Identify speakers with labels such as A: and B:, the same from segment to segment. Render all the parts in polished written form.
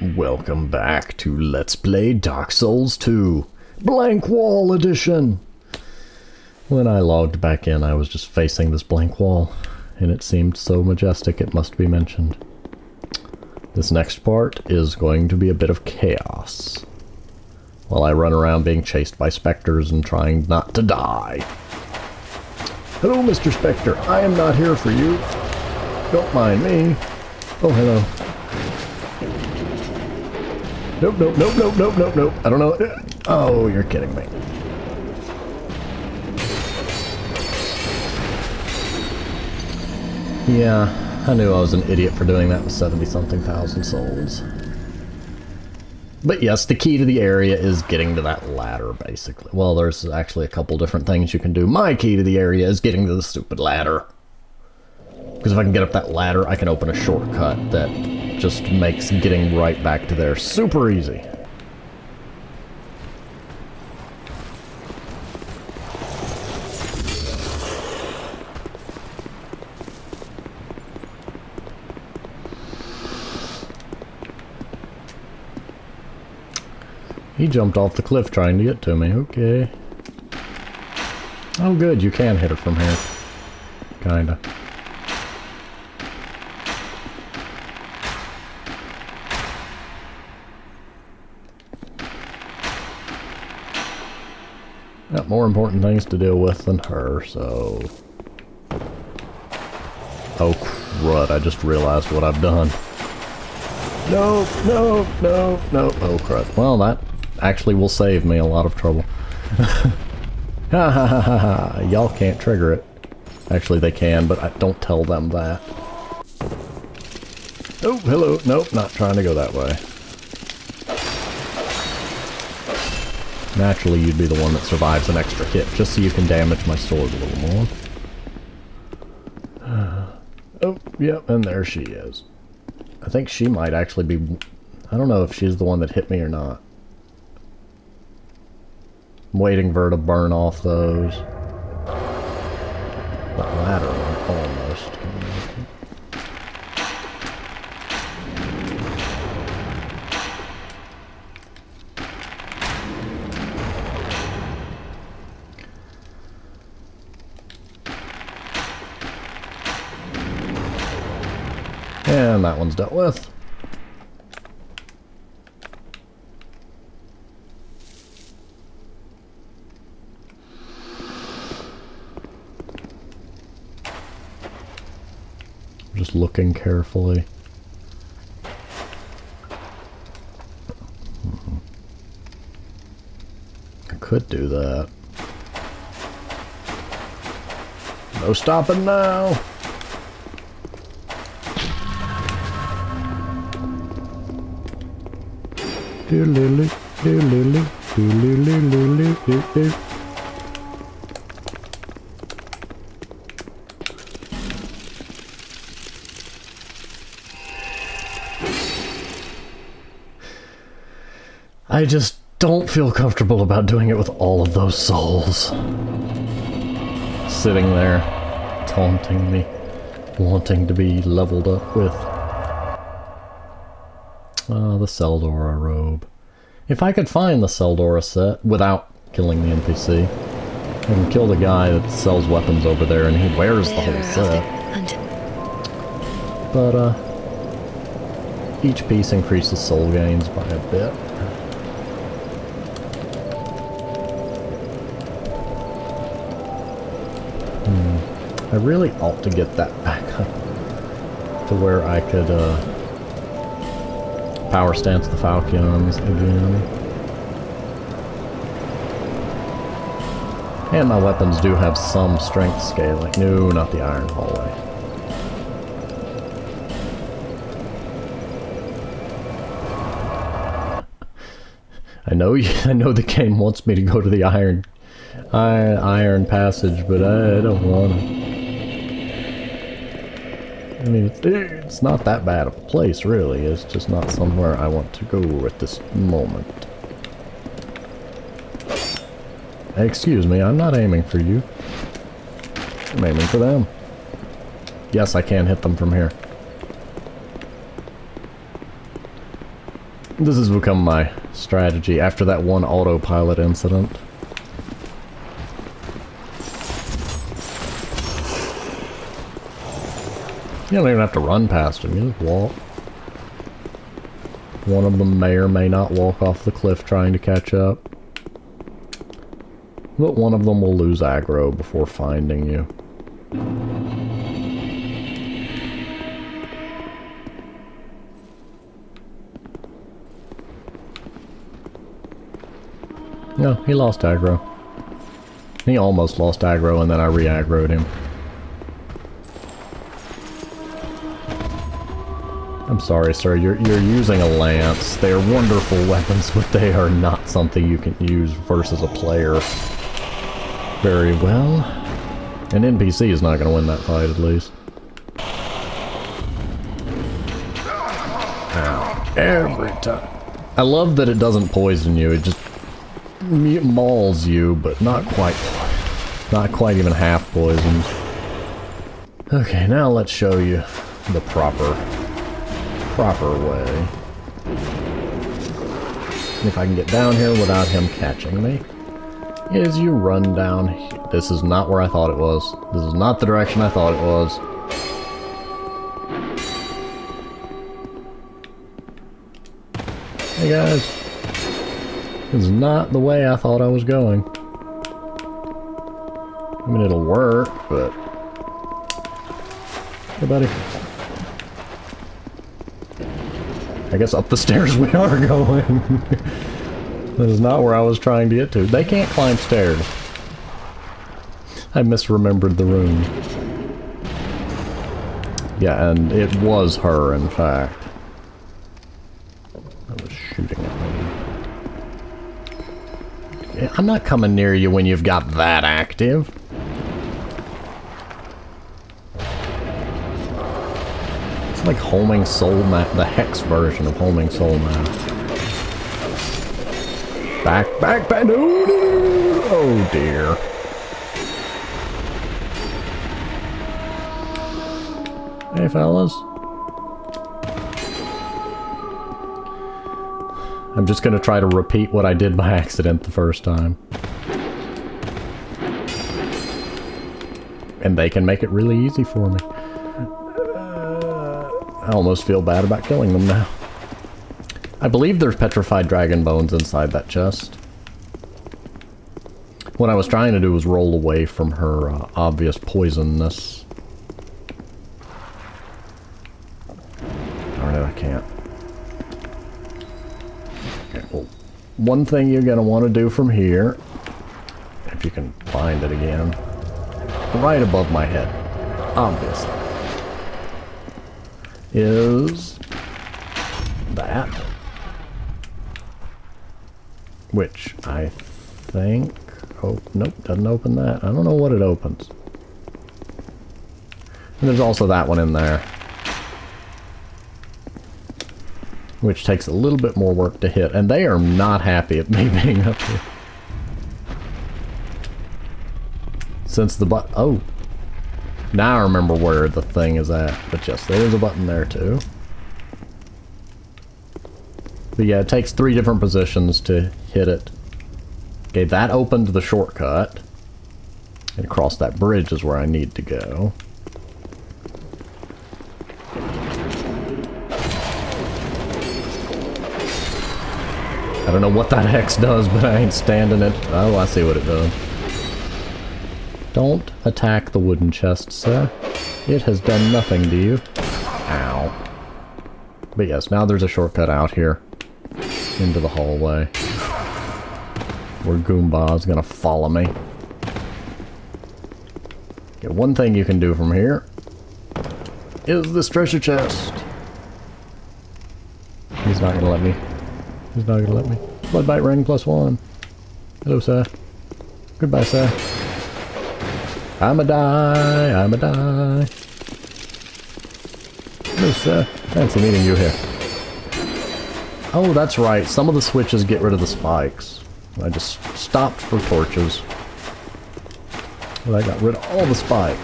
A: Welcome back to Let's Play Dark Souls 2, Blank Wall Edition! When I logged back in, I was just facing this blank wall, and it seemed so majestic it must be mentioned. This next part is going to be a bit of chaos, while I run around being chased by specters and trying not to die. Hello, Mr. Spectre, I am not here for you. Don't mind me. Oh, hello. Nope, nope, nope, nope, nope, nope, nope. I don't know. Oh, you're kidding me. Yeah, I knew I was an idiot for doing that with 70-something thousand souls. But yes, the key to the area is getting to that ladder, basically. Well, there's actually a couple different things you can do. My key to the area is getting to the stupid ladder. Because if I can get up that ladder, I can open a shortcut that just makes getting right back to there super easy. He jumped off the cliff trying to get to me. Okay. Oh good, you can hit it from here. Kinda. Got more important things to deal with than her, so... Oh crud, I just realized what I've done. No, no, no, no. Oh crud. Well, that actually will save me a lot of trouble. Ha ha ha ha ha. Y'all can't trigger it. Actually, they can, but I don't tell them that. Oh, hello. Nope, not trying to go that way. Naturally, you'd be the one that survives an extra hit, just so you can damage my sword a little more. Oh, yep, and there she is. I think she might actually be... I don't know if she's the one that hit me or not. I'm waiting for her to burn off those. That ladder one, almost. And that one's dealt with. Just looking carefully. I could do that. No stopping now. Do-loo-loo, do-loo-loo, do-loo-loo-loo-loo, do-loo. I just don't feel comfortable about doing it with all of those souls. Sitting there, taunting me, wanting to be leveled up with. The Seldora robe. If I could find the Seldora set without killing the NPC, I can kill the guy that sells weapons over there and he wears the whole set. But, each piece increases soul gains by a bit. I really ought to get that back up to where I could, power stance the Falcons again. And my weapons do have some strength scaling. No, not the iron hallway. I know the game wants me to go to the iron passage, but I don't want to. I mean, it's not that bad of a place, really. It's just not somewhere I want to go at this moment. Excuse me, I'm not aiming for you. I'm aiming for them. Yes, I can hit them from here. This has become my strategy after that one autopilot incident. You don't even have to run past them, you just walk. One of them may or may not walk off the cliff trying to catch up. But one of them will lose aggro before finding you. No, he lost aggro. He almost lost aggro and then I re-aggroed him. I'm sorry, sir. You're using a lance. They are wonderful weapons, but they are not something you can use versus a player very well. An NPC is not going to win that fight, at least. Ow. Every time. I love that it doesn't poison you. It just mauls you, but not quite even half poisoned. Okay, now let's show you the proper way. If I can get down here without him catching me, is you run down here. This is not where I thought it was. This is not the direction I thought it was. Hey guys. This is not the way I thought I was going. I mean, it'll work, but... Hey buddy. I guess up the stairs we are going. That is not where I was trying to get to. They can't climb stairs. I misremembered the room. Yeah, and it was her, in fact. That was shooting at me. I'm not coming near you when you've got that active. It's like homing soul map, the hex version of homing soul map. Back, no, oh dear. Hey fellas. I'm just gonna try to repeat what I did by accident the first time. And they can make it really easy for me. I almost feel bad about killing them now. I believe there's petrified dragon bones inside that chest. What I was trying to do was roll away from her obvious poisonness. Darn it, I can't. Okay, well, one thing you're gonna want to do from here, if you can find it again, right above my head, obviously, is that. Which I think... Oh, nope, doesn't open that. I don't know what it opens. And there's also that one in there. Which takes a little bit more work to hit. And they are not happy at me being up here. Since the oh. Now I remember where the thing is at. But yes, there is a button there too. But yeah, it takes 3 different positions to hit it. Okay, that opened the shortcut. And across that bridge is where I need to go. I don't know what that hex does, but I ain't standing it. Oh, I see what it does. Don't attack the wooden chest, sir. It has done nothing to you. Ow. But yes, now there's a shortcut out here. Into the hallway. Where Goomba is gonna follow me. Okay, one thing you can do from here is this treasure chest. He's not gonna let me. He's not gonna let me. Bloodbite ring +1. Hello, sir. Goodbye, sir. I'ma die. I'ma die. Hello, sir. Fancy meeting you here. Oh, that's right. Some of the switches get rid of the spikes. I just stopped for torches. But I got rid of all the spikes.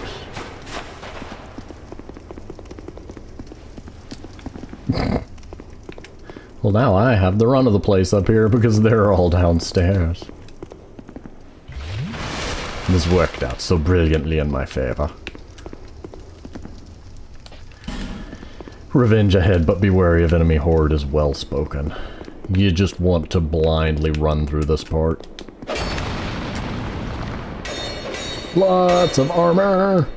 A: Well, now I have the run of the place up here because they're all downstairs. This worked out so brilliantly in my favor. Revenge ahead, but be wary of enemy horde is well spoken. You just want to blindly run through this part. Lots of armor!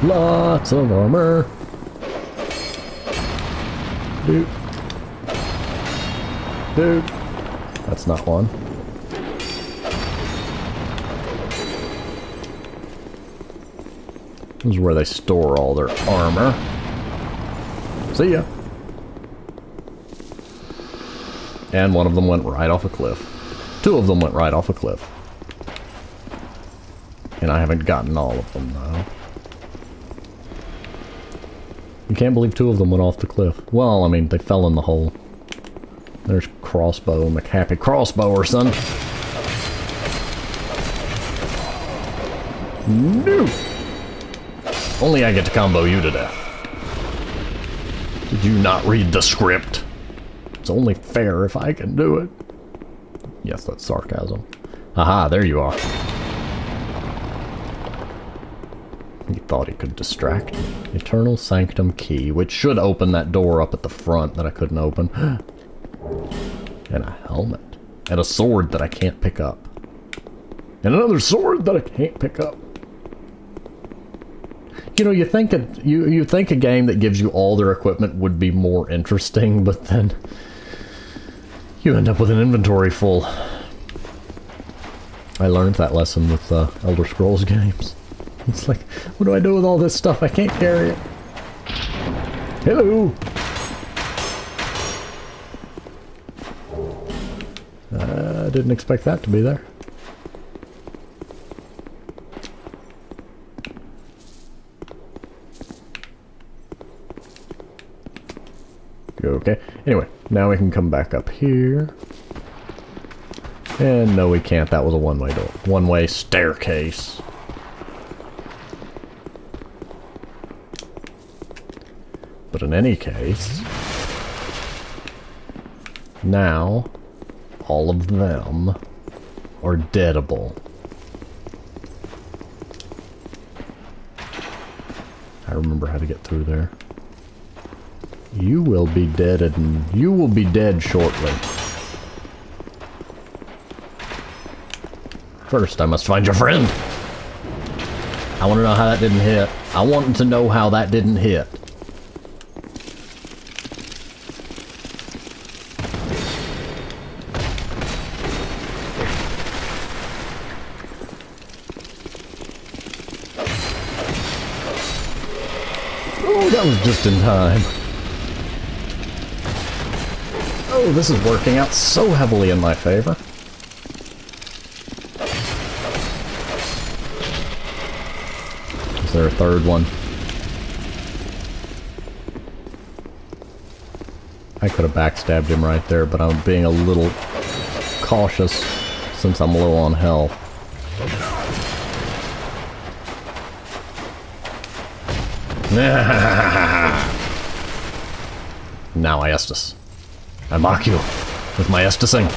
A: Lots of armor! Dude. Dude. That's not one. This is where they store all their armor. See ya. And one of them went right off a cliff. Two of them went right off a cliff. And I haven't gotten all of them, though. You can't believe two of them went off the cliff. Well, I mean, they fell in the hole. There's Crossbow, McHappy Crossbower, son. No! Only I get to combo you to death. Did you not read the script? It's only fair if I can do it. Yes, that's sarcasm. Aha, there you are. He thought he could distract me. Eternal Sanctum key, which should open that door up at the front that I couldn't open. And a helmet. And a sword that I can't pick up. And another sword that I can't pick up. You know, you think a game that gives you all their equipment would be more interesting, but then you end up with an inventory full. I learned that lesson with Elder Scrolls games. It's like, what do I do with all this stuff? I can't carry it. Hello! I didn't expect that to be there. Okay, anyway, now we can come back up here. And no, we can't. That was a one-way door. One-way staircase. But in any case, now all of them are deadable. I remember how to get through there. You will be dead, and you will be dead shortly. First, I must find your friend. I want to know how that didn't hit. I want to know how that didn't hit. Oh, that was just in time. Oh, this is working out so heavily in my favor. Is there a third one? I could have backstabbed him right there, but I'm being a little cautious since I'm low on health. Now I Estus. I mock you with my Estusing.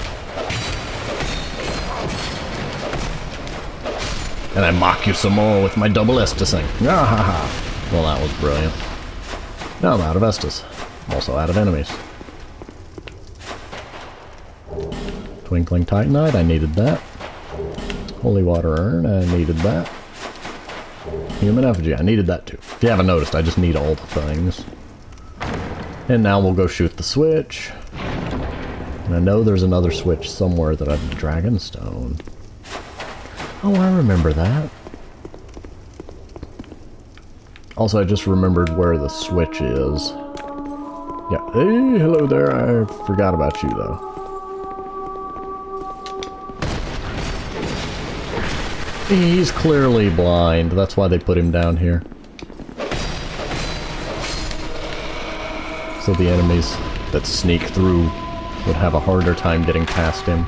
A: And I mock you some more with my double Estusing. Well, that was brilliant. Now I'm out of Estus. I'm also out of enemies. Twinkling Titanite, I needed that. Holy Water Urn, I needed that. Human Effigy, I needed that too. If you haven't noticed, I just need all the things. And now we'll go shoot the switch. And I know there's another switch somewhere that I've Dragonstone. Oh, I remember that. Also, I just remembered where the switch is. Yeah, hey, hello there. I forgot about you, though. He's clearly blind. That's why they put him down here. So the enemies that sneak through would have a harder time getting past him.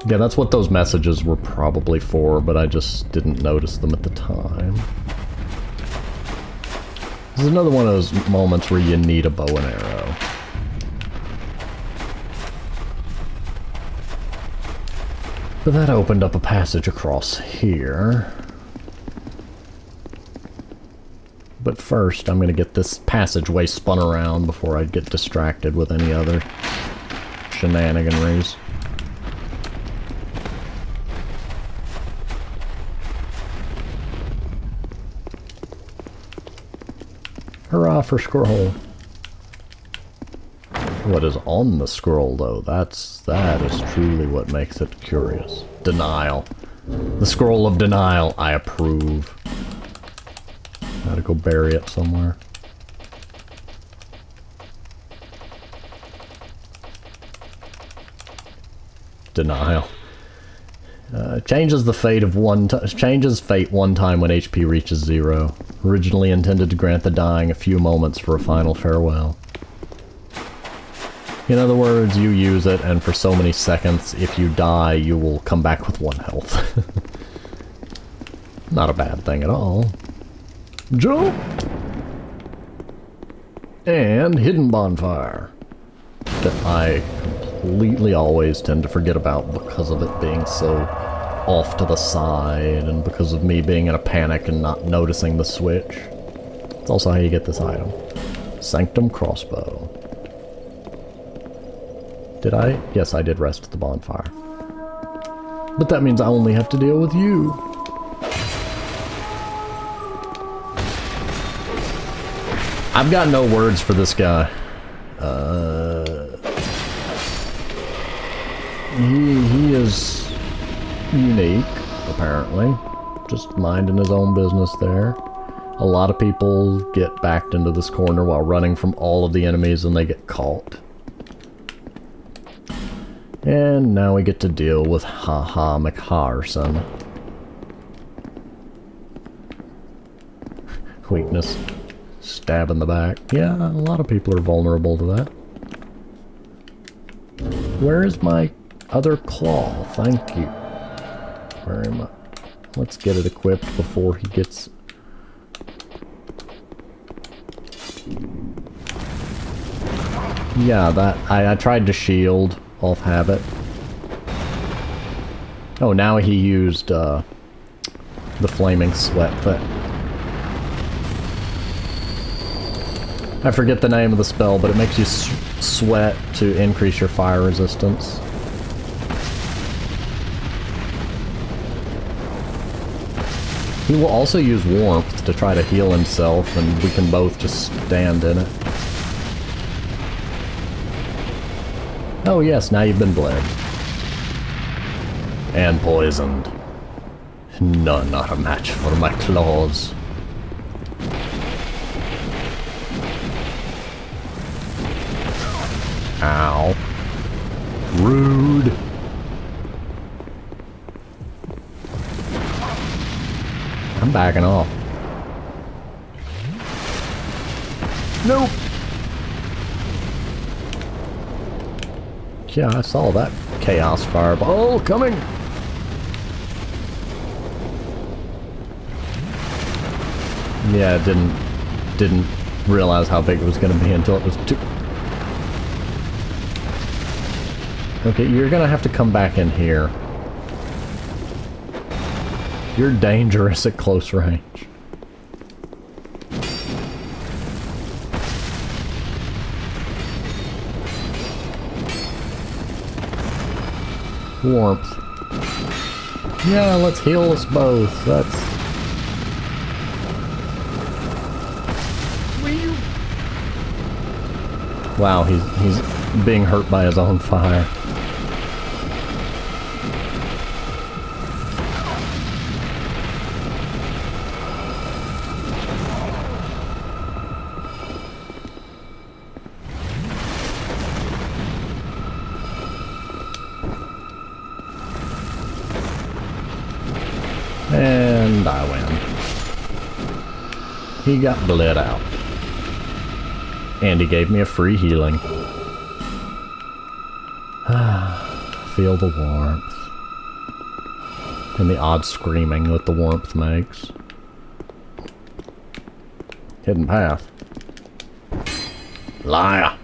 A: Yeah, that's what those messages were probably for, but I just didn't notice them at the time. This is another one of those moments where you need a bow and arrow. But that opened up a passage across here. But first, I'm going to get this passageway spun around before I get distracted with any other shenaniganries. Hurrah for scroll. What is on the scroll, though? That is truly what makes it curious. Denial. The scroll of denial. I approve. Gotta go bury it somewhere. Denial. Changes fate one time when HP reaches 0. Originally intended to grant the dying a few moments for a final farewell. In other words, you use it, and for so many seconds, if you die, you will come back with 1 health. Not a bad thing at all. Jump! And hidden bonfire. That I completely always tend to forget about because of it being so off to the side, and because of me being in a panic and not noticing the switch. It's also how you get this item. Sanctum crossbow. Did I? Yes, I did rest at the bonfire. But that means I only have to deal with you. I've got no words for this guy. He is unique, apparently. Just minding his own business there. A lot of people get backed into this corner while running from all of the enemies and they get caught. And now we get to deal with Haha McHarson. Weakness. Stab in the back. Yeah, a lot of people are vulnerable to that. Where is my other claw? Thank you very much. Let's get it equipped before he gets... Yeah, that... I tried to shield off habit. Oh, now he used the flaming sweat thing. I forget the name of the spell, but it makes you sweat to increase your fire resistance. He will also use warmth to try to heal himself, and we can both just stand in it. Oh yes, now you've been bled. And poisoned. None are a match for my claws. Ow. Rude. I'm backing off. Nope. Yeah, I saw that chaos fireball coming. Yeah, didn't realize how big it was going to be until it was too... Okay, you're gonna have to come back in here. You're dangerous at close range. Warmth. Yeah, let's heal us both. That's... Wow, he's being hurt by his own fire. And I win. He got bled out. And he gave me a free healing. Feel the warmth. And the odd screaming that the warmth makes. hidden path. Liar!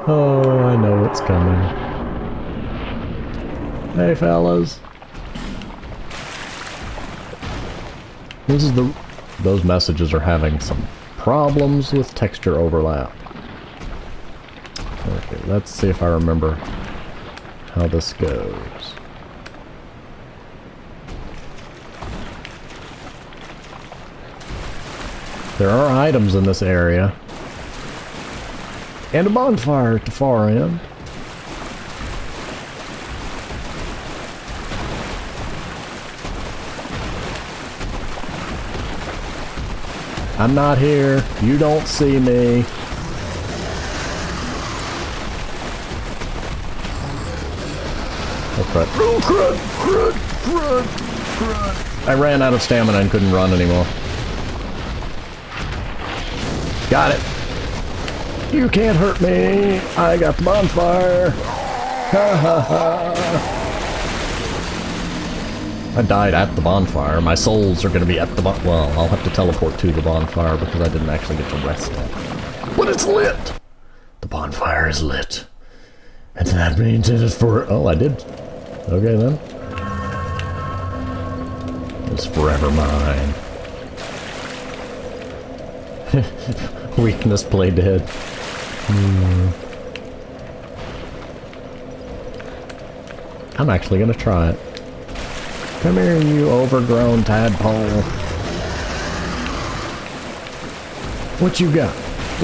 A: Oh, I know what's coming. Hey, fellas. This is the... Those messages are having some problems with texture overlap. Okay, let's see if I remember how this goes. There are items in this area. And a bonfire at the far end. I'm not here. You don't see me. Oh crud. Oh crud! Crud! Crud! Crud! I ran out of stamina and couldn't run anymore. Got it. You can't hurt me. I got the bonfire. Ha ha ha. I died at the bonfire. My souls are going to be at the well, I'll have to teleport to the bonfire because I didn't actually get to rest it. But it's lit! The bonfire is lit. And that means it is for... Oh, I did. Okay, then. It's forever mine. Weakness, play dead. I'm actually gonna try it. Come here, you overgrown tadpole. What you got?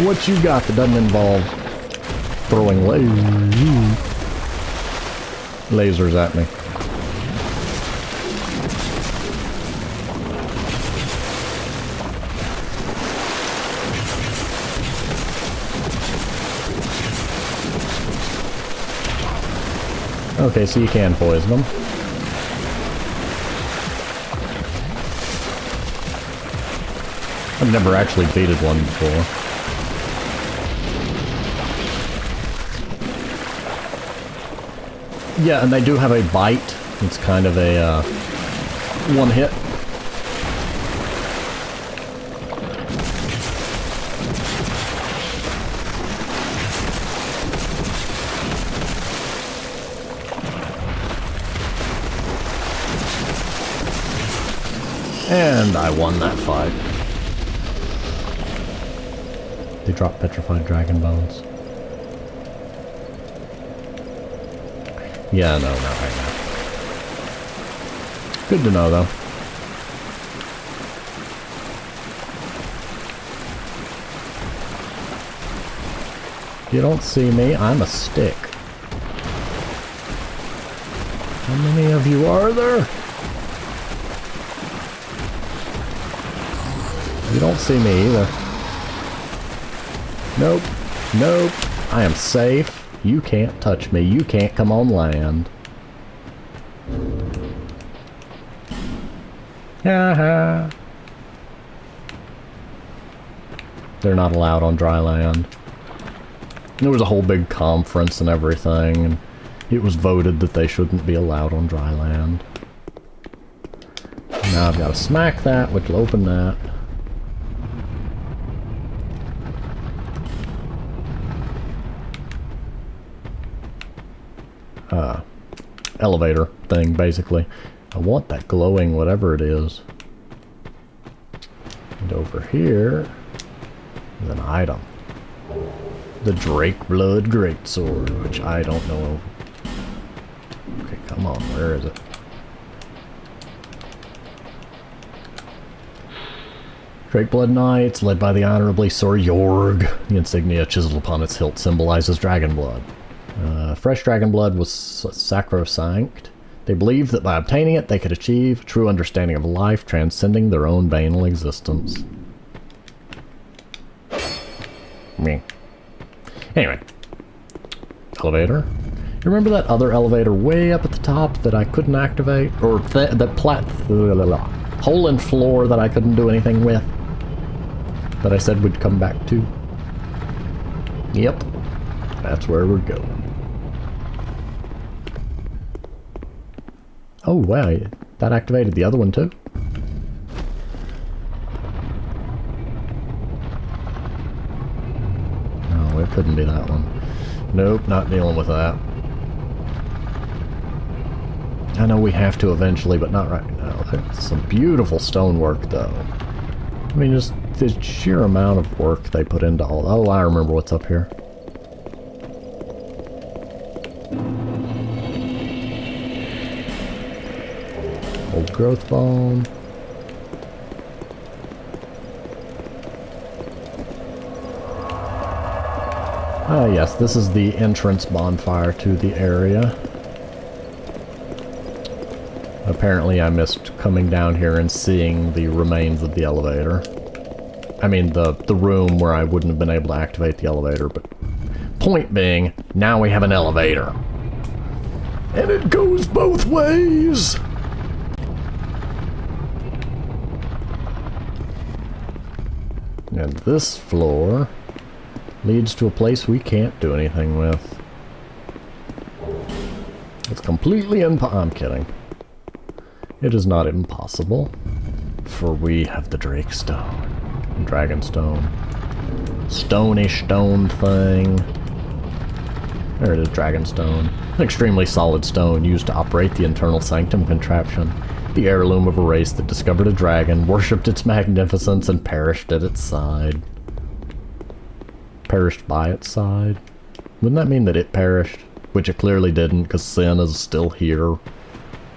A: What you got that doesn't involve throwing lasers at me? Okay, so you can poison them. I've never actually defeated one before. Yeah, and they do have a bite. It's kind of a one hit. And I won that fight. They drop petrified dragon bones. Yeah, no, not right now. Good to know, though. You don't see me, I'm a stick. How many of you are there? You don't see me either. Nope. Nope. I am safe. You can't touch me. You can't come on land. Haha. They're not allowed on dry land. There was a whole big conference and everything, and it was voted that they shouldn't be allowed on dry land. Now I've got to smack that, which will open that. Elevator thing, basically. I want that glowing whatever it is. And over here is an item. The Drake Blood Greatsword, which I don't know. Okay, come on, where is it? Drake Blood Knights, led by the Honorably Sir Jorg. The insignia chiseled upon its hilt symbolizes dragon blood. Fresh dragon blood was sacrosanct. They believed that by obtaining it, they could achieve true understanding of life, transcending their own banal existence. Me. Anyway. Elevator. You remember that other elevator way up at the top that I couldn't activate? Or the hole in floor that I couldn't do anything with? That I said we'd come back to? Yep. That's where we're going. Oh, wow, that activated the other one too? No, it couldn't be that one. Nope, not dealing with that. I know we have to eventually, but not right now. There's some beautiful stonework, though. I mean, just the sheer amount of work they put into all... Oh, I remember what's up here. Old growth bone. Ah, yes, this is the entrance bonfire to the area. Apparently I missed coming down here and seeing the remains of the elevator. I mean, the room where I wouldn't have been able to activate the elevator, but... Point being, now we have an elevator. And it goes both ways! And this floor leads to a place we can't do anything with. It's completely I'm kidding. It is not impossible, for we have the Drake Stone, Dragon Stone, stony stone thing. There it is, Dragon Stone. An extremely solid stone used to operate the internal Sanctum contraption, the heirloom of a race that discovered a dragon, worshipped its magnificence, and perished at its side. Perished by its side? Wouldn't that mean that it perished? Which it clearly didn't, because Sin is still here,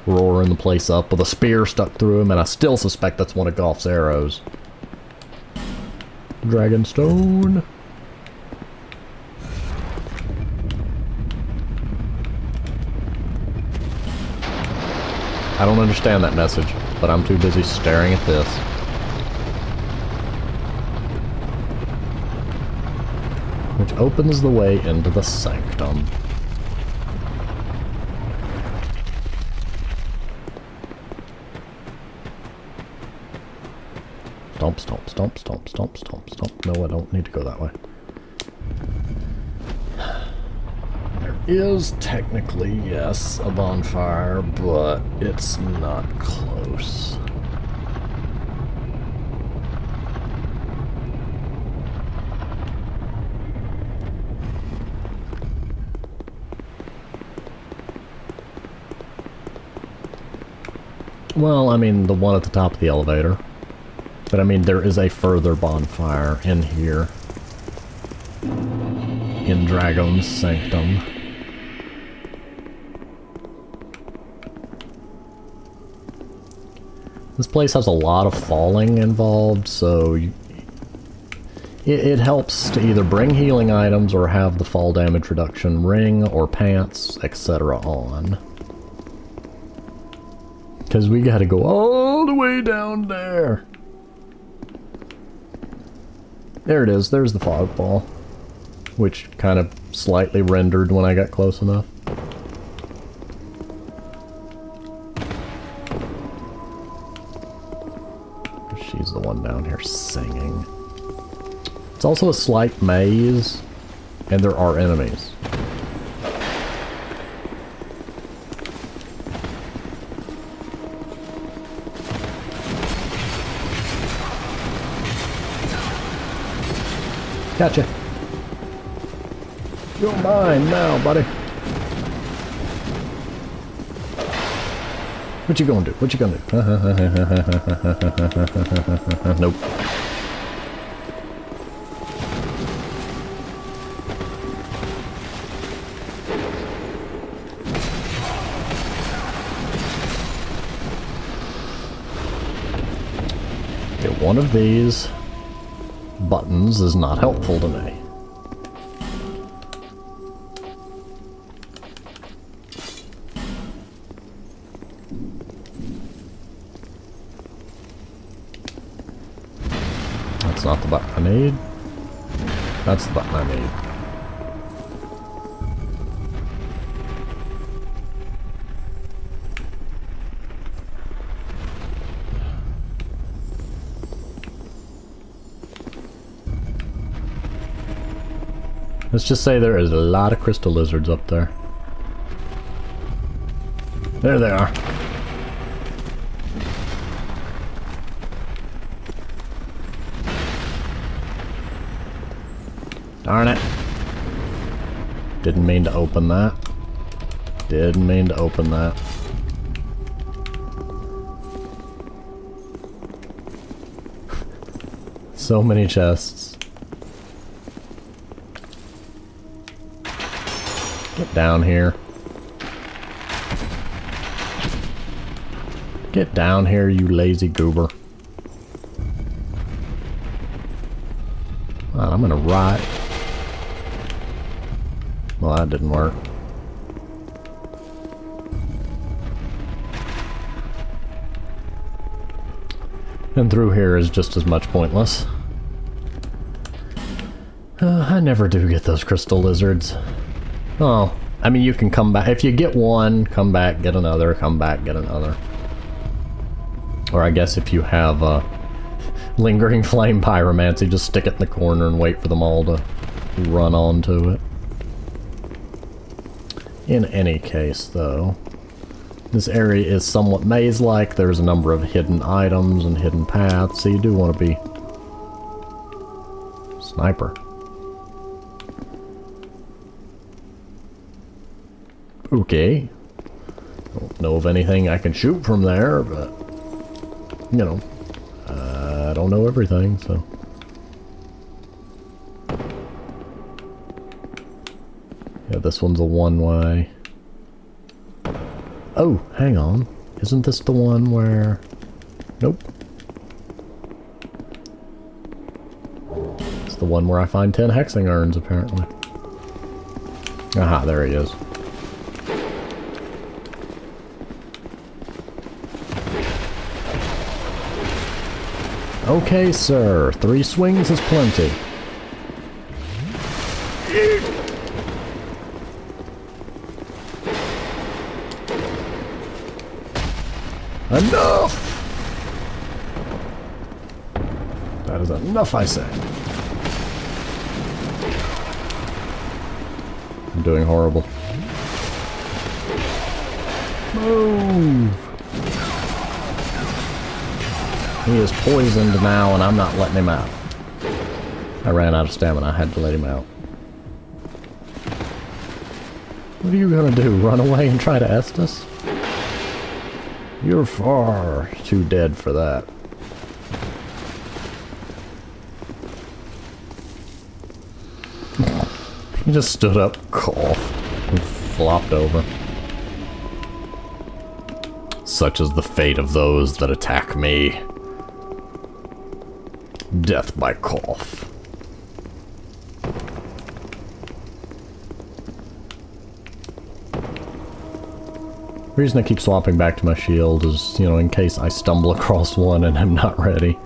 A: roaring the place up with a spear stuck through him, and I still suspect that's one of Goff's arrows. Dragonstone. I don't understand that message, but I'm too busy staring at this. Which opens the way into the Sanctum. Stomp, stomp, stomp, stomp, stomp, stomp, stomp. No, I don't need to go that way. There is technically, yes, a bonfire, but it's not close. Well, I mean, the one at the top of the elevator. But I mean, there is a further bonfire in here. In Dragon's Sanctum. This place has a lot of falling involved, so it helps to either bring healing items or have the fall damage reduction ring or pants, etc. on. Because we gotta go all the way down there. There it is, there's the fog ball. Which kind of slightly rendered when I got close enough. She's the one down here singing. It's also a slight maze, and there are enemies. Gotcha. You're mine now, buddy. What you gonna do? What you gonna do? Nope. Okay, one of these buttons is not helpful to me. That's not the button I need. That's the button I need. Let's just say there is a lot of crystal lizards up there. There they are. Darn it. Didn't mean to open that. Didn't mean to open that. So many chests. Get down here. Get down here, you lazy goober. Well, I'm gonna ride. Well, that didn't work. And through here is just as much pointless. I never do get those crystal lizards. Oh, I mean, you can come back. If you get one, come back, get another, come back, get another. Or I guess if you have lingering flame pyromancy, just stick it in the corner and wait for them all to run onto it. In any case, though, this area is somewhat maze-like. There's a number of hidden items and hidden paths, so you do want to be... Sniper. Okay. Don't know of anything I can shoot from there, but... You know, I don't know everything, so... Yeah, this one's a one-way. Oh, hang on. Isn't this the one where... Nope. It's the one where I find 10 hexing urns, apparently. Aha, there he is. Okay, sir. 3 swings is plenty. Enough! That is enough, I say. I'm doing horrible. Move! He is poisoned now, and I'm not letting him out. I ran out of stamina. I had to let him out. What are you gonna do? Run away and try to Estus? You're far too dead for that. He just stood up, coughed, and flopped over. Such is the fate of those that attack me. Death by cough. The reason I keep swapping back to my shield is, you know, in case I stumble across one and I'm not ready.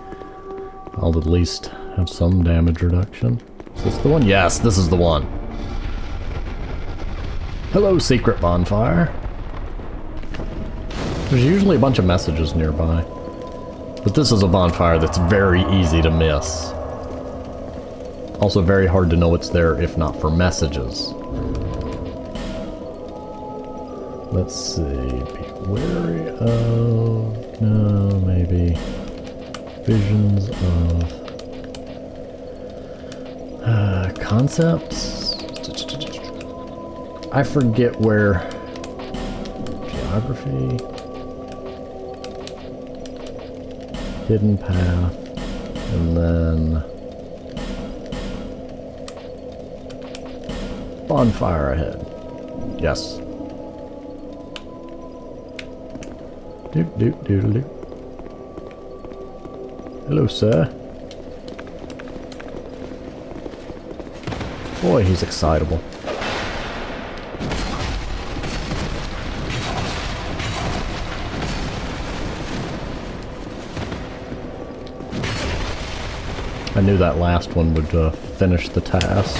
A: I'll at least have some damage reduction. Is this the one? Yes, this is the one. Hello, secret bonfire. There's usually a bunch of messages nearby. But this is a bonfire that's very easy to miss. Also very hard to know it's there if not for messages. Let's see, be wary of... No, maybe... Visions of... concepts? I forget where... Geography... Hidden path... And then... Bonfire ahead. Yes. Doop doop doodle doop. Hello, sir. Boy, he's excitable. I knew that last one would finish the task.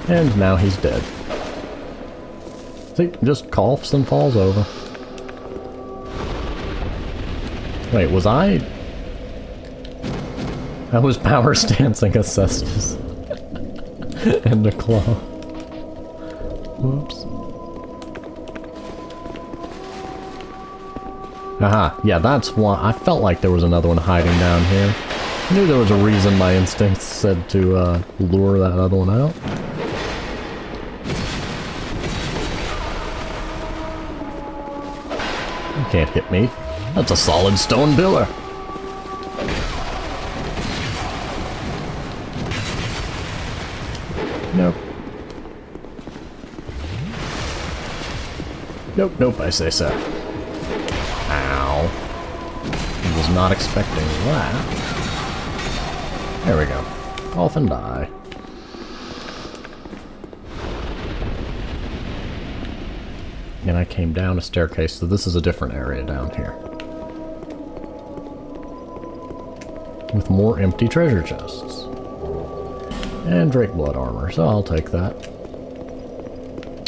A: And now he's dead. See, just coughs and falls over. Wait, was I was power stancing Acestus. And the claw. Whoops. Aha, yeah, that's one. I felt like there was another one hiding down here. I knew there was a reason my instincts said to lure that other one out. You can't hit me. That's a solid stone pillar. Nope. Nope, nope, I say so. Ow. I was not expecting that. There we go. Off and die. And I came down a staircase, so this is a different area down here. With more empty treasure chests. And Drake Blood armor, so I'll take that.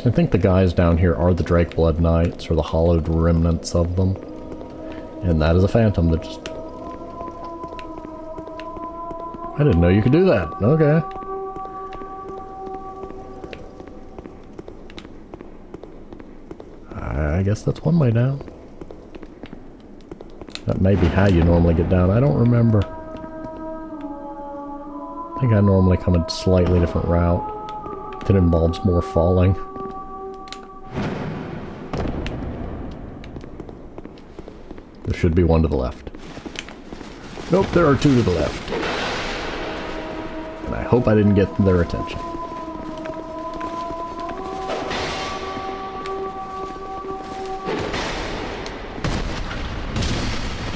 A: I think the guys down here are the Drake Blood Knights, or the hollowed remnants of them. And that is a phantom that just... I didn't know you could do that. Okay. I guess that's one way down. That may be how you normally get down. I don't remember. I think I normally come a slightly different route that involves more falling. There should be one to the left. Nope, there are two to the left. And I hope I didn't get their attention.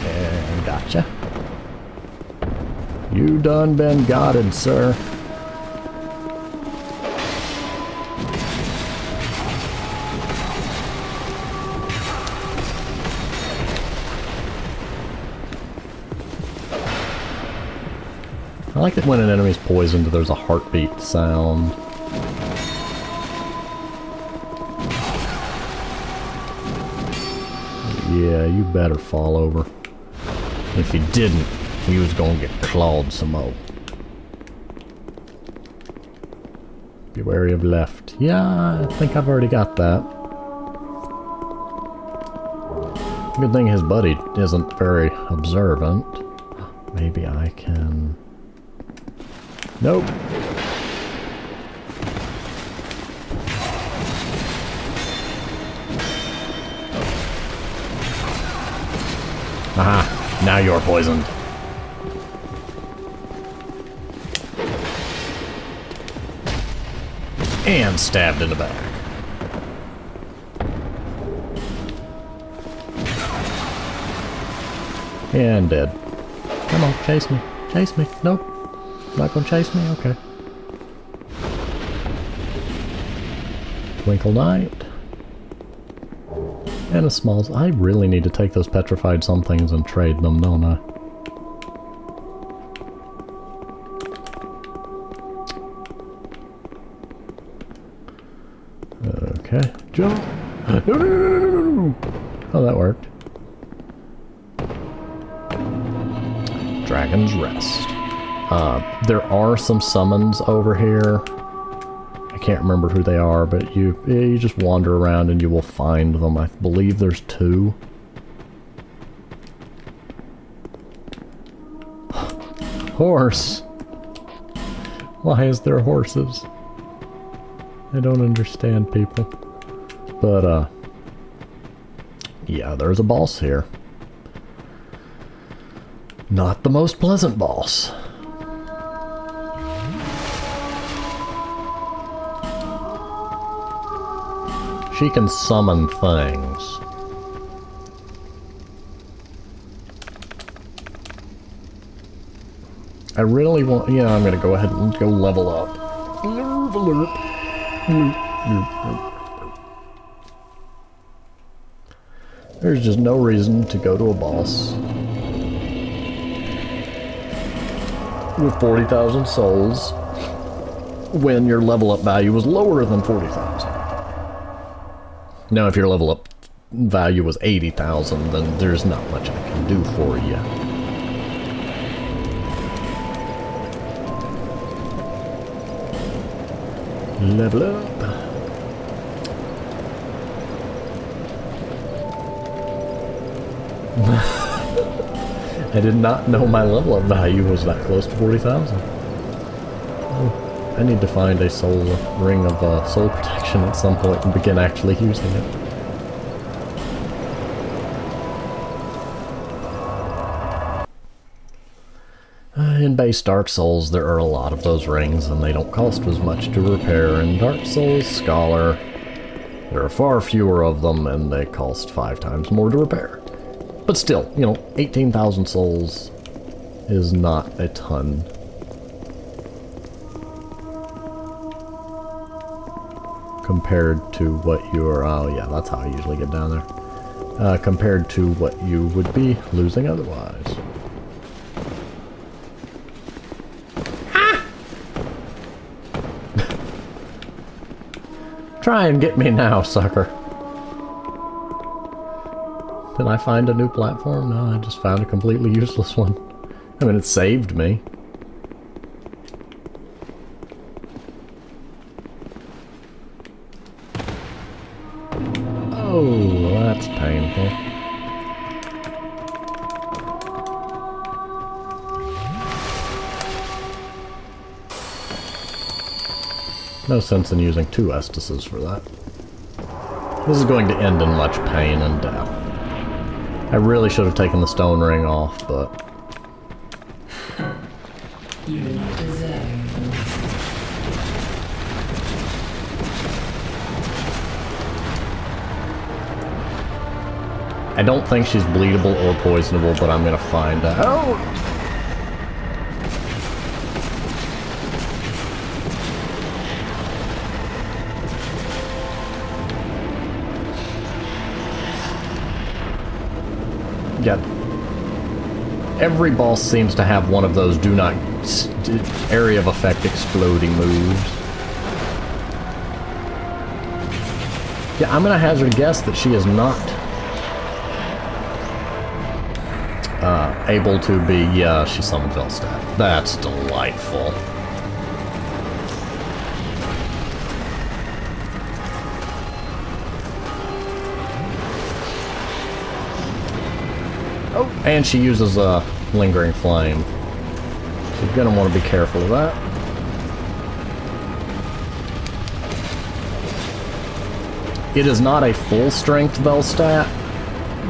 A: And gotcha. You done been godded, sir. I like it when an enemy's poisoned, there's a heartbeat sound. Yeah, you better fall over. If you didn't, he was gonna get clawed some more. Be wary of left. Yeah, I think I've already got that. Good thing his buddy isn't very observant. Maybe I can... Nope. Aha, now you're poisoned. And stabbed in the back. And dead. Come on, chase me. Chase me. Nope. Not gonna chase me? Okay. Twinkle Knight. And a smalls. I really need to take those petrified somethings and trade them, don't I? Okay. Jump! No. Oh, that worked. Dragon's Rest. There are some summons over here. I can't remember who they are, but you just wander around and you will find them. I believe there's two. Horse! Why is there horses? I don't understand people. But, yeah, there's a boss here. Not the most pleasant boss. She can summon things. I really want... Yeah, I'm gonna go ahead and go level up. There's just no reason to go to a boss with 40,000 souls when your level up value was lower than 40,000. Now if your level up value was 80,000, then there's not much I can do for you. Level up. I did not know my level up value was that close to 40,000. I need to find a soul ring of soul protection at some point and begin actually using it. In base Dark Souls, there are a lot of those rings, and they don't cost as much to repair. In Dark Souls Squalor, there are far fewer of them, and they cost 5 times more to repair. But still, you know, 18,000 souls is not a ton. Compared to what you're... oh yeah, that's how I usually get down there. Compared to what you would be losing otherwise. Try and get me now, sucker. Did I find a new platform? No, I just found a completely useless one. I mean, it saved me. Oh, that's painful. No sense in using 2 Estises for that. This is going to end in much pain and death. I really should have taken the stone ring off, but...
B: You do not deserve.
A: I don't think she's bleedable or poisonable, but I'm gonna find out. Yeah. Every boss seems to have one of those do not area of effect exploding moves. Yeah, I'm gonna hazard a guess that she is not able to be... yeah, she summoned Velstadt. That's delightful. Oh, and she uses a lingering flame. So you're gonna want to be careful of that. It is not a full-strength Velstadt,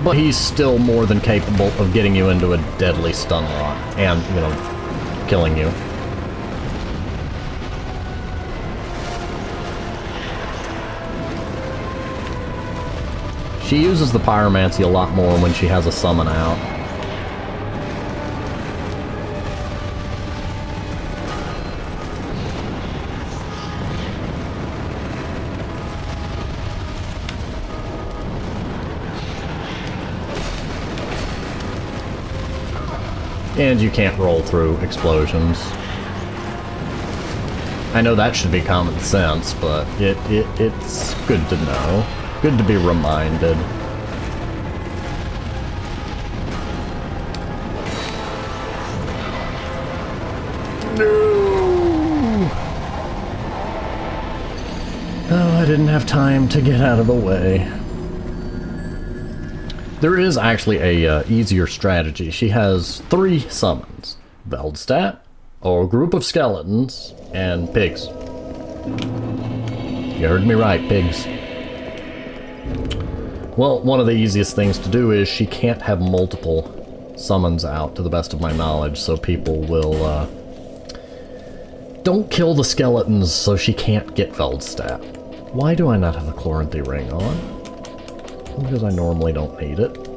A: but he's still more than capable of getting you into a deadly stun lock and, you know, killing you. She uses the pyromancy a lot more when she has a summon out. And you can't roll through explosions. I know that should be common sense, but it's good to know. Good to be reminded. No! Oh, I didn't have time to get out of the way. There is actually a easier strategy. She has 3 summons. Velstadt, a group of skeletons, and pigs. You heard me right, pigs. Well, one of the easiest things to do is she can't have multiple summons out, to the best of my knowledge, so people will, don't kill the skeletons so she can't get Velstadt. Why do I not have a Chloranthy ring on? Because I normally don't need it. Okay.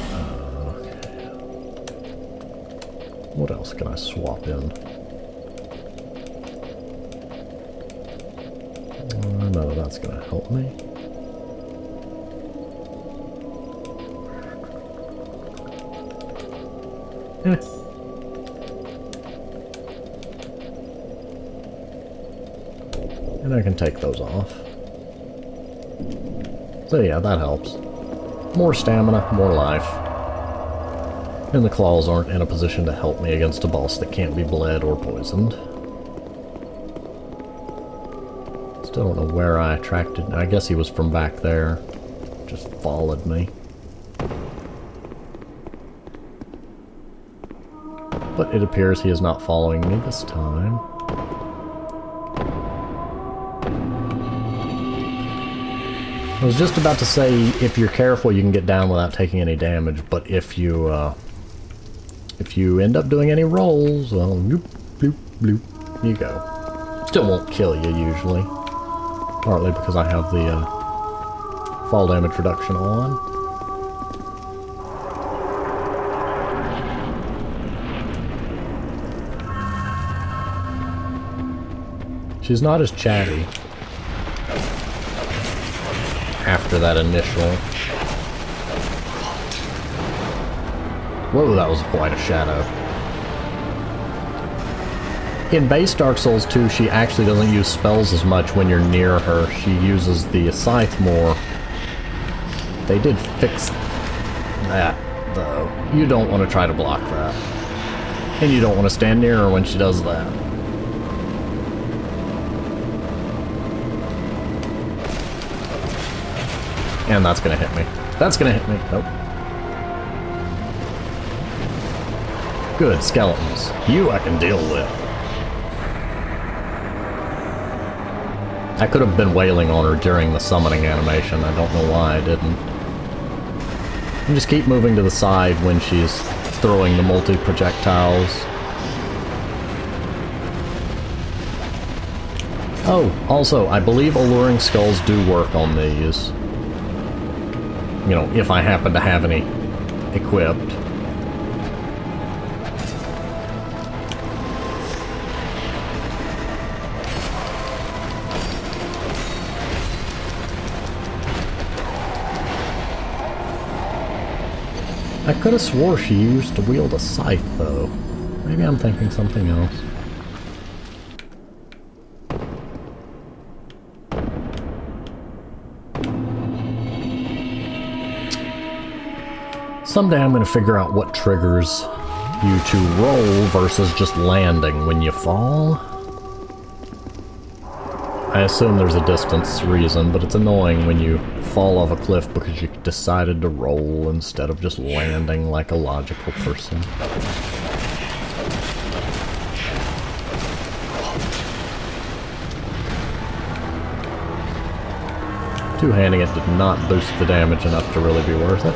A: What else can I swap in? None of that's gonna help me. And I can take those off. So yeah, that helps. More stamina, more life. And the claws aren't in a position to help me against a boss that can't be bled or poisoned. Still don't know where I attracted... I guess he was from back there. Just followed me. But it appears he is not following me this time. I was just about to say, if you're careful, you can get down without taking any damage, but if you end up doing any rolls, well, bloop, bloop, bloop, you go. Still won't kill you, usually. Partly because I have the fall damage reduction on. She's not as chatty after that initial. Whoa, that was quite a shadow. In base Dark Souls 2, she actually doesn't use spells as much when you're near her. She uses the scythe more. They did fix that, though. You don't want to try to block that. And you don't want to stand near her when she does that. And that's gonna hit me. That's gonna hit me. Nope. Good, skeletons. You I can deal with. I could have been wailing on her during the summoning animation. I don't know why I didn't. And just keep moving to the side when she's throwing the multi-projectiles. Oh, also, I believe alluring skulls do work on these. You know, if I happen to have any equipped. I could have swore she used to wield a scythe, though. Maybe I'm thinking something else. Someday I'm going to figure out what triggers you to roll versus just landing when you fall. I assume there's a distance reason, but it's annoying when you fall off a cliff because you decided to roll instead of just landing like a logical person. Two-handing it did not boost the damage enough to really be worth it.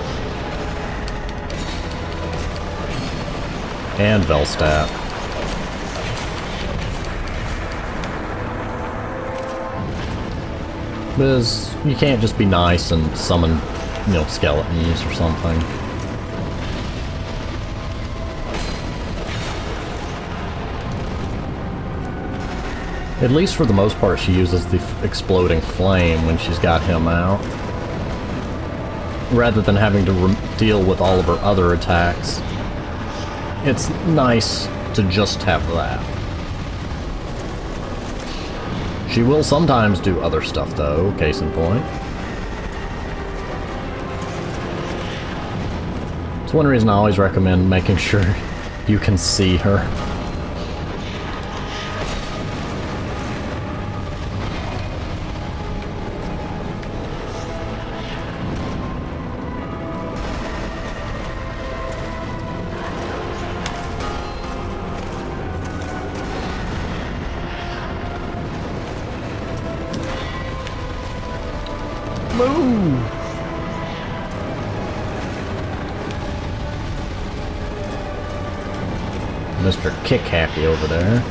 A: And Velstat. Because you can't just be nice and summon, you know, skeletons or something. At least for the most part, she uses the exploding flame when she's got him out. Rather than having to deal with all of her other attacks. It's nice to just have that. She will sometimes do other stuff though, case in point. It's one reason I always recommend making sure you can see her. Move! Mr. Kick Happy over there.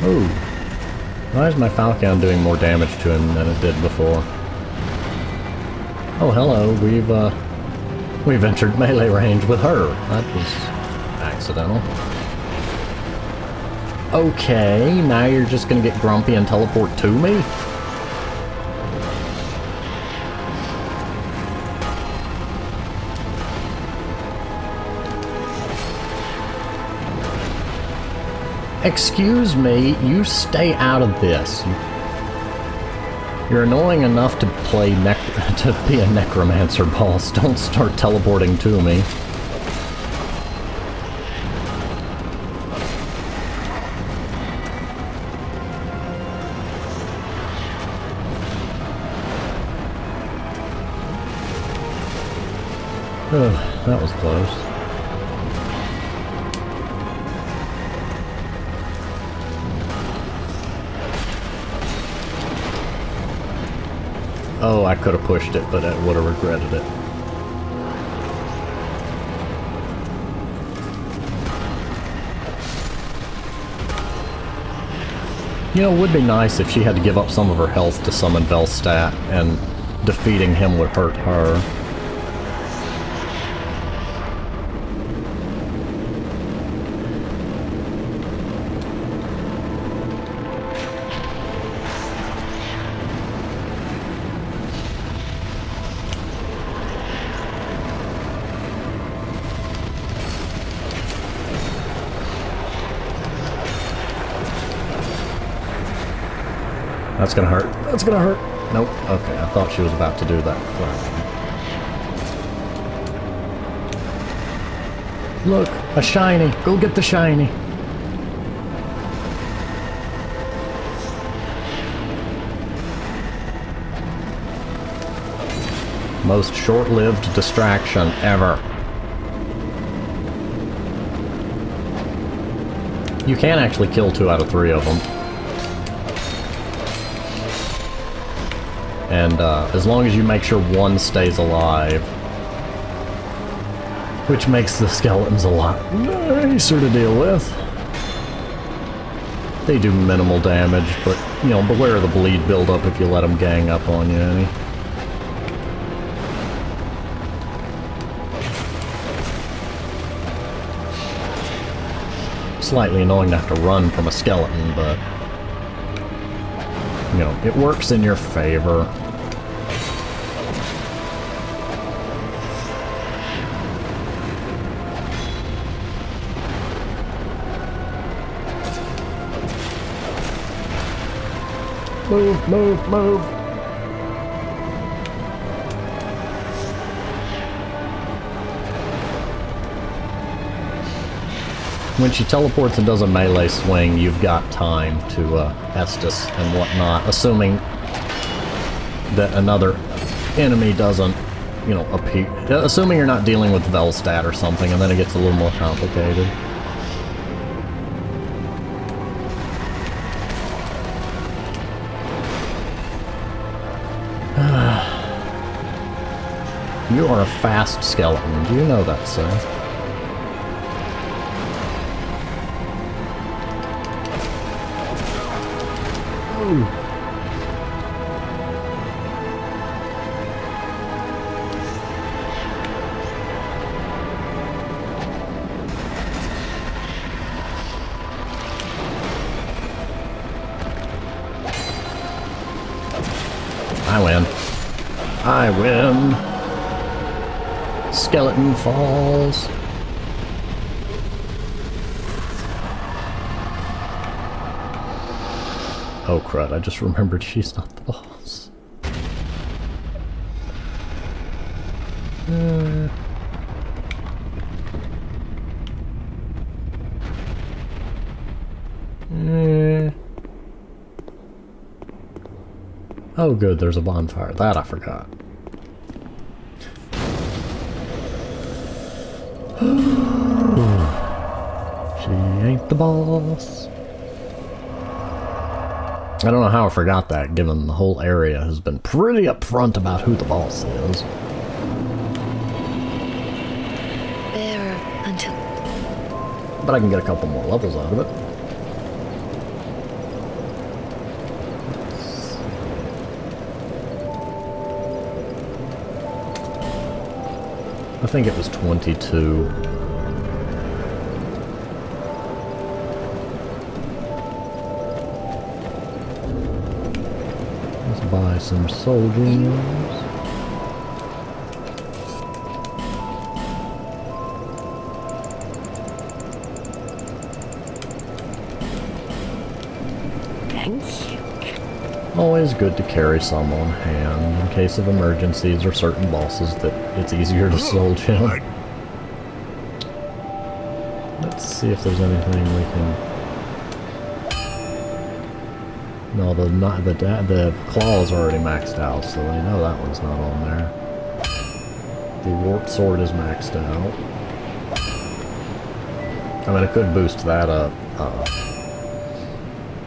A: Ooh. Why is my Falcon doing more damage to him than it did before? Oh, hello. We've entered melee range with her. That was accidental. Okay, now you're just gonna get grumpy and teleport to me? Excuse me, you stay out of this. You're annoying enough to play to be a necromancer boss. Don't start teleporting to me. That was close. Oh, I could have pushed it, but I would have regretted it. You know, it would be nice if she had to give up some of her health to summon Velstadt, and defeating him would hurt her. That's gonna hurt. That's gonna hurt. Nope. Okay, I thought she was about to do that. Look, a shiny. Go get the shiny. Most short-lived distraction ever. You can actually kill 2 out of 3 of them. And as long as you make sure one stays alive, which makes the skeletons a lot nicer to deal with. They do minimal damage, but, you know, beware of the bleed buildup if you let them gang up on you any. Slightly annoying to have to run from a skeleton, but, you know, it works in your favor. Move, move, move! When she teleports and does a melee swing, you've got time to Estus and whatnot, assuming that another enemy doesn't, you know, appear. Assuming you're not dealing with Velstadt or something, and then it gets a little more complicated. You are a fast skeleton. Do you know that, sir? Ooh. I win. I win. Skeleton falls. Oh crud, I just remembered she's not the boss. Oh good, there's a bonfire. That I forgot. She ain't the boss. I don't know how I forgot that, given the whole area has been pretty upfront about who the boss is.
C: Bearer until...
A: But I can get a couple more levels out of it. I think it was 22. Let's buy some soldiers.
C: Thank you.
A: Always good to carry some on hand in case of emergencies or certain bosses that it's easier to soldier him. Let's see if there's anything we can... No, the claw is already maxed out, so I know that one's not on there. The warp sword is maxed out. I mean, I could boost that up,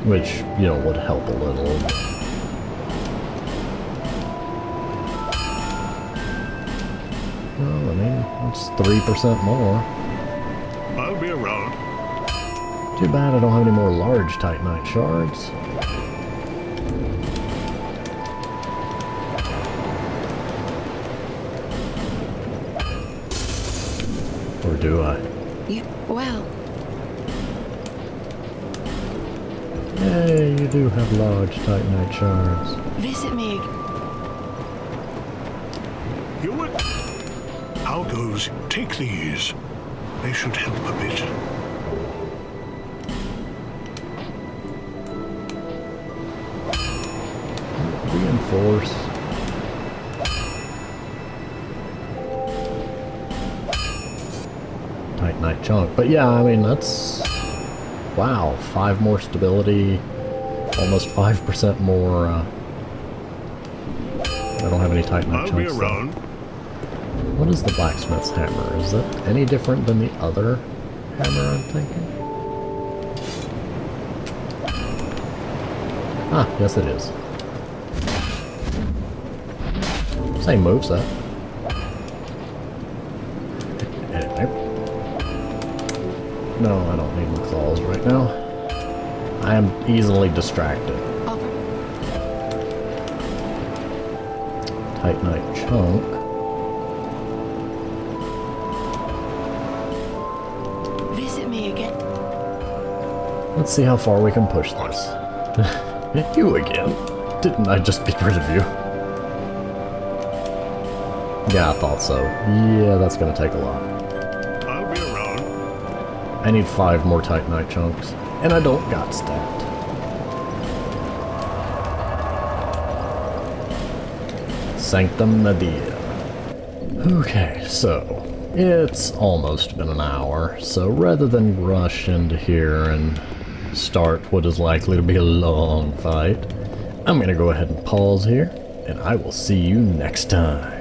A: which, you know, would help a little. Well, I mean, that's 3% more.
D: I'll be around.
A: Too bad I don't have any more large Titanite shards. Or do I?
C: Well,
A: Hey, you do have large Titanite shards.
C: visit me.
D: You would. Algos, take these. They should help a bit.
A: Reinforce. Titanite chunk. But yeah, I mean, that's... Wow, 5 more stability. Almost 5% more, I don't have any Titanite
D: I'll be
A: chunks, though.
D: around.
A: What is the blacksmith's hammer? Is it any different than the other hammer I'm thinking? Ah, yes it is. Same moveset. Anyway. No, I don't need my claws right now. I am easily distracted. Titanite chunk.
C: Visit me again.
A: Let's see how far we can push this. You again? Didn't I just get rid of you? Yeah, I thought so. Yeah, that's gonna take a lot.
D: I'll be around.
A: I need 5 more Titanite chunks, and I don't got stat. Sanctum Nadia. Okay, so it's almost been an hour, so rather than rush into here and start what is likely to be a long fight, I'm gonna go ahead and pause here, and I will see you next time.